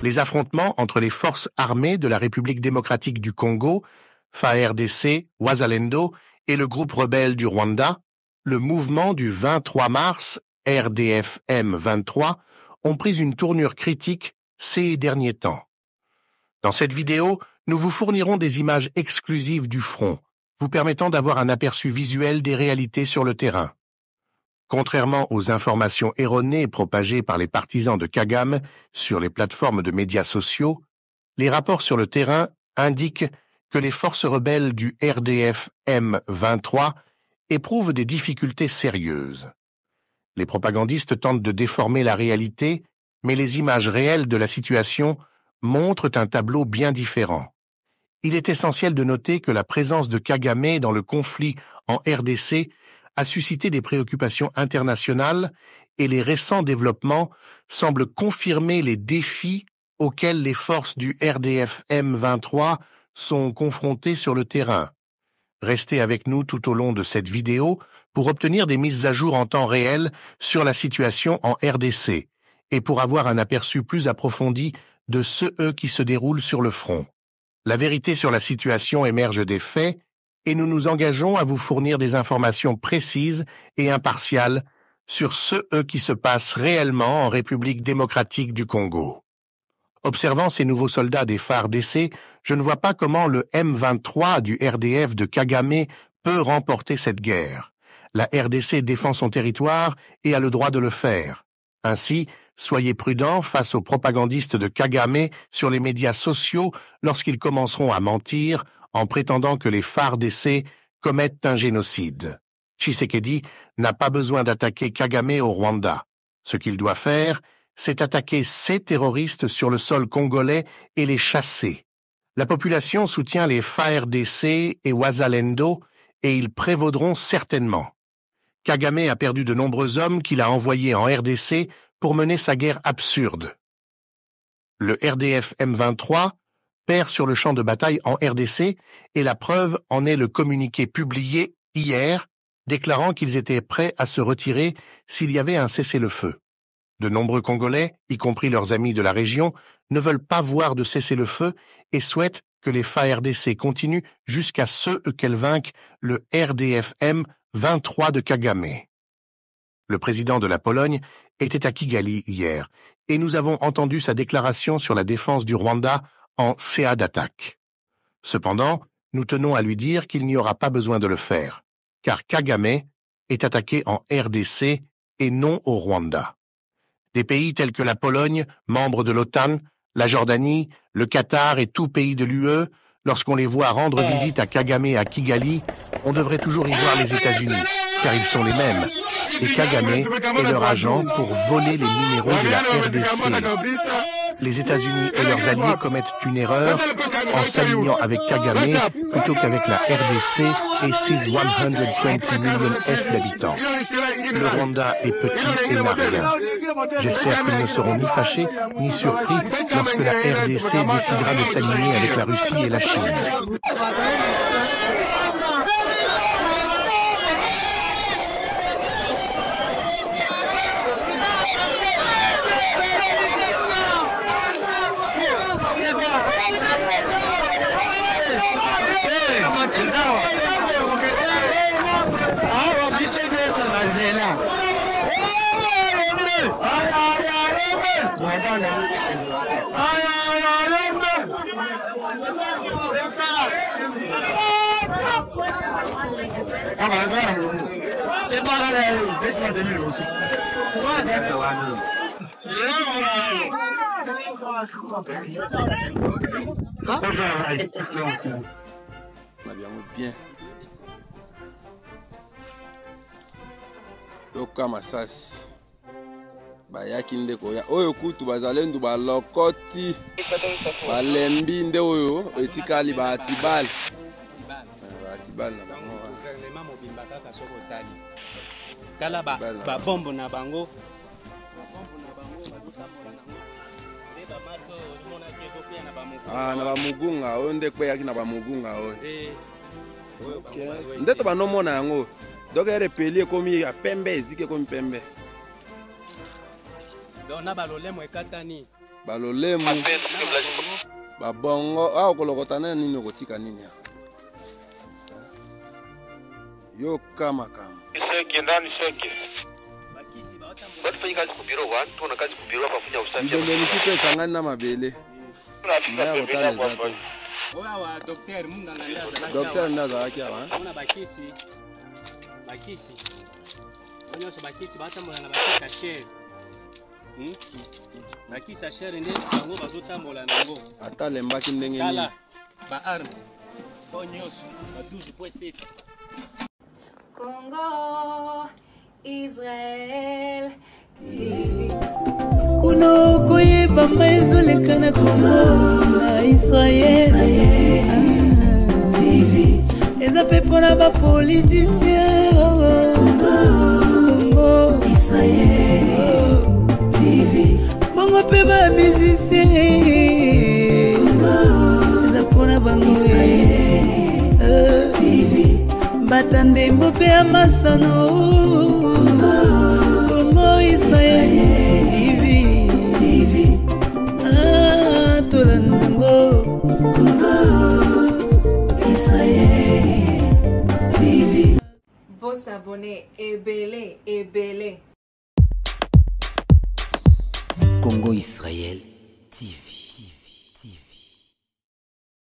Les affrontements entre les forces armées de la République démocratique du Congo, FARDC, Wazalendo, et le groupe rebelle du Rwanda, le mouvement du 23 mars, RDF M23, ont pris une tournure critique ces derniers temps. Dans cette vidéo, nous vous fournirons des images exclusives du front, vous permettant d'avoir un aperçu visuel des réalités sur le terrain. Contrairement aux informations erronées propagées par les partisans de Kagame sur les plateformes de médias sociaux, les rapports sur le terrain indiquent que les forces rebelles du RDF M23 éprouvent des difficultés sérieuses. Les propagandistes tentent de déformer la réalité, mais les images réelles de la situation montrent un tableau bien différent. Il est essentiel de noter que la présence de Kagame dans le conflit en RDC a suscité des préoccupations internationales et les récents développements semblent confirmer les défis auxquels les forces du RDF M23 sont confrontées sur le terrain. Restez avec nous tout au long de cette vidéo pour obtenir des mises à jour en temps réel sur la situation en RDC et pour avoir un aperçu plus approfondi de ce qui se déroule sur le front. La vérité sur la situation émerge des faits et nous nous engageons à vous fournir des informations précises et impartiales sur ce qui se passe réellement en République démocratique du Congo. Observant ces nouveaux soldats des FARDC, je ne vois pas comment le M23 du RDF de Kagame peut remporter cette guerre. La RDC défend son territoire et a le droit de le faire. Ainsi, soyez prudents face aux propagandistes de Kagame sur les médias sociaux lorsqu'ils commenceront à mentir en prétendant que les FARDC commettent un génocide. Tshisekedi n'a pas besoin d'attaquer Kagame au Rwanda. Ce qu'il doit faire, c'est attaquer ces terroristes sur le sol congolais et les chasser. La population soutient les FARDC et Wazalendo et ils prévaudront certainement. Kagame a perdu de nombreux hommes qu'il a envoyés en RDC pour mener sa guerre absurde. Le RDF M23 perd sur le champ de bataille en RDC et la preuve en est le communiqué publié hier déclarant qu'ils étaient prêts à se retirer s'il y avait un cessez-le-feu. De nombreux Congolais, y compris leurs amis de la région, ne veulent pas voir de cessez-le-feu et souhaitent que les FARDC continuent jusqu'à ce qu'elles vainquent le RDF M23 de Kagame. Le président de la Pologne était à Kigali hier et nous avons entendu sa déclaration sur la défense du Rwanda en CA d'attaque. Cependant, nous tenons à lui dire qu'il n'y aura pas besoin de le faire, car Kagame est attaqué en RDC et non au Rwanda. Des pays tels que la Pologne, membre de l'OTAN, la Jordanie, le Qatar et tout pays de l'UE, lorsqu'on les voit rendre visite à Kagame à Kigali, on devrait toujours y voir les États-Unis, car ils sont les mêmes. Et Kagame est leur agent pour voler les minéraux de la RDC. Les États-Unis et leurs alliés commettent une erreur en s'alignant avec Kagame plutôt qu'avec la RDC et ses 120 millions d'habitants. Le Rwanda est petit et n'a rien. J'espère qu'ils ne seront ni fâchés ni surpris lorsque la RDC décidera de s'aligner avec la Russie et la Chine. Bien. Loka masasi bayaki ndeko ya oyo kutu bazalendu balokoti balembi nde oyo etikali batibali na bango gouvernement mobimba kaka soko tali kala ba bombo na bango na bamugunga oyo nde kweyaki na bamugunga oyo nde to banomona yango donc repeli ekomi ya pembe eziki ekomi pembe dona balolemo ekatani balolemu babongo awa kolokotana nini okotika nini yo kama ndende misupe esangani na mabele maya kotana eza te docteur nde azalaki awa bakisi nyonso bakisi batambola na bakisi ya chere bakisi ya chere nde bango bazotambola nango ata lembaki ndenge nini tala baarme po nyonso ba 12.7 Congo, Israel, kuno koyeba maezoleka na Congo na Israel eza mpe mpona bapolitisien Congo Israel bongo mpe bamusicien eza mpona bango batandembo mpe ya masano Congo Israel TV tolandango Israel TV. Vos abonnés ebele. Congo Israel TV.